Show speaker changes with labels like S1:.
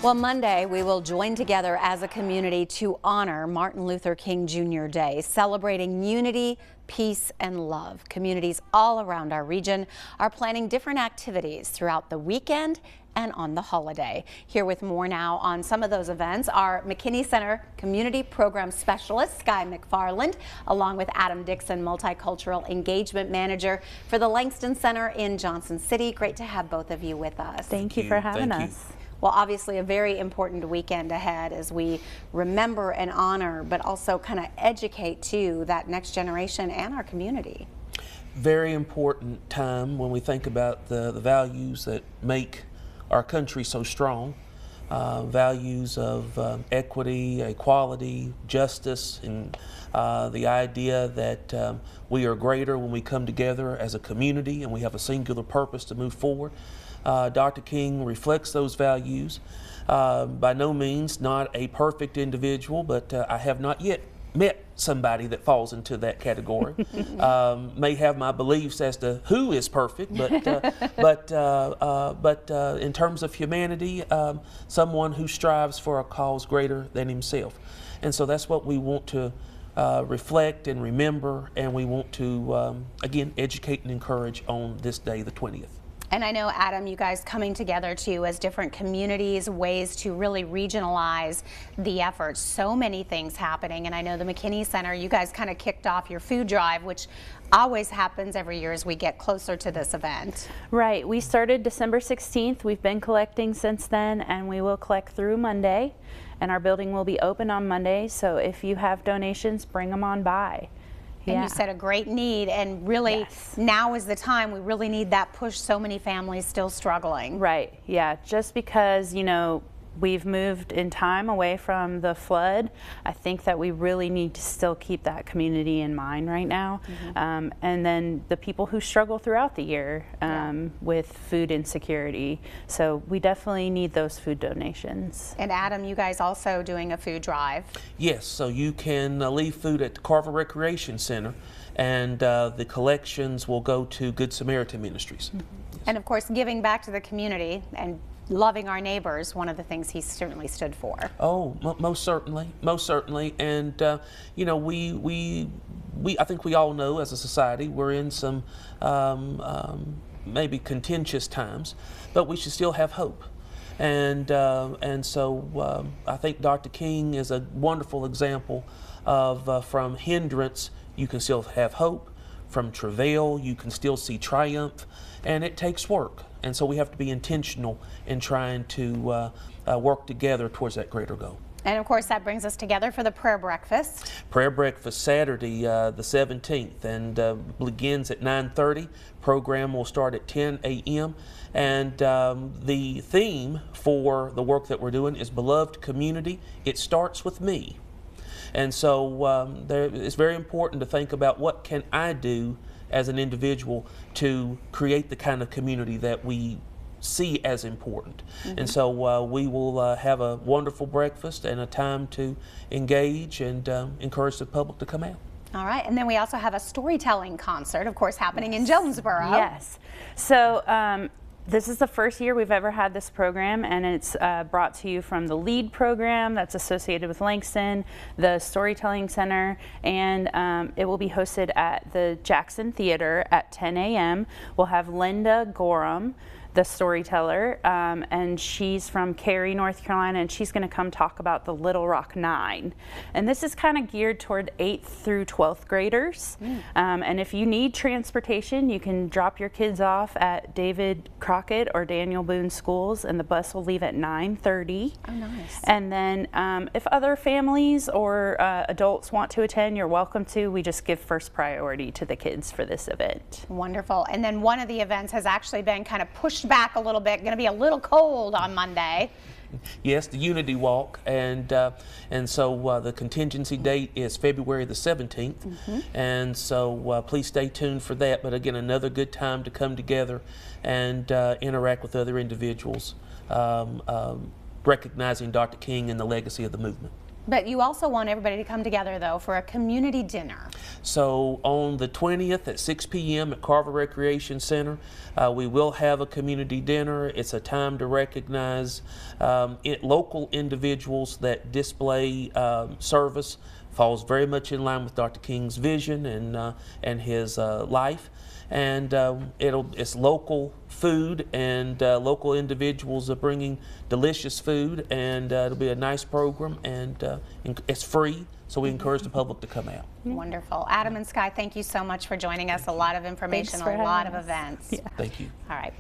S1: Well, Monday, we will join together as a community to honor Martin Luther King Jr. Day, celebrating unity, peace, and love. Communities all around our region are planning different activities throughout the weekend and on the holiday. Here with more now on some of those events are McKinney Center Community Program Specialist Skye McFarland, along with Adam Dickson, Multicultural Engagement Manager for the Langston Center in Johnson City. Great to have both of you with us.
S2: Thank you for having us.
S1: Well, obviously a very important weekend ahead as we remember and honor, but also kind of educate too that next generation and our community.
S3: Very important time when we think about the values that make our country so strong. Values of equity, equality, justice, and the idea that we are greater when we come together as a community and we have a singular purpose to move forward. Dr. King reflects those values. By no means not a perfect individual, but I have not yet met somebody that falls into that category. May have my beliefs as to who is perfect, but in terms of humanity, someone who strives for a cause greater than himself. And so that's what we want to reflect and remember, and we want to, again, educate and encourage on this day, the 20th.
S1: And I know, Adam, you guys coming together too as different communities, ways to really regionalize the efforts. So many things happening. And I know the McKinney Center, you guys kind of kicked off your food drive, which always happens every year as we get closer to this event.
S2: Right. We started December 16th. We've been collecting since then, and we will collect through Monday. And our building will be open on Monday. So if you have donations, bring them on by.
S1: And you said a great need, and really now is the time we really need that push. So many families still struggling.
S2: Right, yeah, just because, you know, we've moved in time away from the flood, I think that we really need to still keep that community in mind right now. And then the people who struggle throughout the year with food insecurity. So we definitely need those food donations.
S1: And Adam, you guys also doing a food drive.
S3: Yes, so you can leave food at the Carver Recreation Center, and the collections will go to Good Samaritan Ministries. Yes.
S1: And of course, giving back to the community and loving our neighbors, one of the things he certainly stood for. Oh,
S3: most certainly, and you know, I think we all know as a society we're in some maybe contentious times, but we should still have hope, and so I think Dr. King is a wonderful example of from hindrance you can still have hope, from travail you can still see triumph, and it takes work. And so we have to be intentional in trying to work together towards that greater goal.
S1: And of course that brings us together for the prayer breakfast.
S3: Prayer breakfast Saturday the 17th, and begins at 9:30. Program will start at 10 a.m. And the theme for the work that we're doing is Beloved Community. It starts with me. And so it's very important to think about what can I do as an individual to create the kind of community that we see as important. And so we will have a wonderful breakfast and a time to engage and encourage the public to come out.
S1: All right, and then we also have a storytelling concert, of course, happening in Jonesboro.
S2: Yes. So this is the first year we've ever had this program, and it's brought to you from the LEAD program that's associated with Langston, the Storytelling Center, and it will be hosted at the Jackson Theater at 10 a.m. We'll have Linda Gorham, the storyteller, and she's from Cary, North Carolina, and she's going to come talk about the Little Rock Nine. And this is kind of geared toward 8th through 12th graders. And if you need transportation, you can drop your kids off at David Crockett or Daniel Boone schools, and the bus will leave at 9:30.
S1: Oh, nice.
S2: And then if other families or adults want to attend, you're welcome to. We just give first priority to the kids for this event.
S1: Wonderful. And then one of the events has actually been kind of pushed back a little bit, going to be a little cold on Monday.
S3: Yes, the Unity Walk, and so the contingency date is February the 17th, and so please stay tuned for that. But again, another good time to come together and interact with other individuals, recognizing Dr. King and the legacy of the movement.
S1: But you also want everybody to come together, though, for a community dinner.
S3: So on the 20th at 6 p.m. at Carver Recreation Center, we will have a community dinner. It's a time to recognize local individuals that display service. Falls very much in line with Dr. King's vision and his life. And it's local food, and local individuals are bringing delicious food, and it'll be a nice program, and it's free, so we encourage the public to come out.
S1: Wonderful. Adam and Skye, thank you so much for joining us. A lot of information, a lot of events.
S3: Thank you.
S1: All right.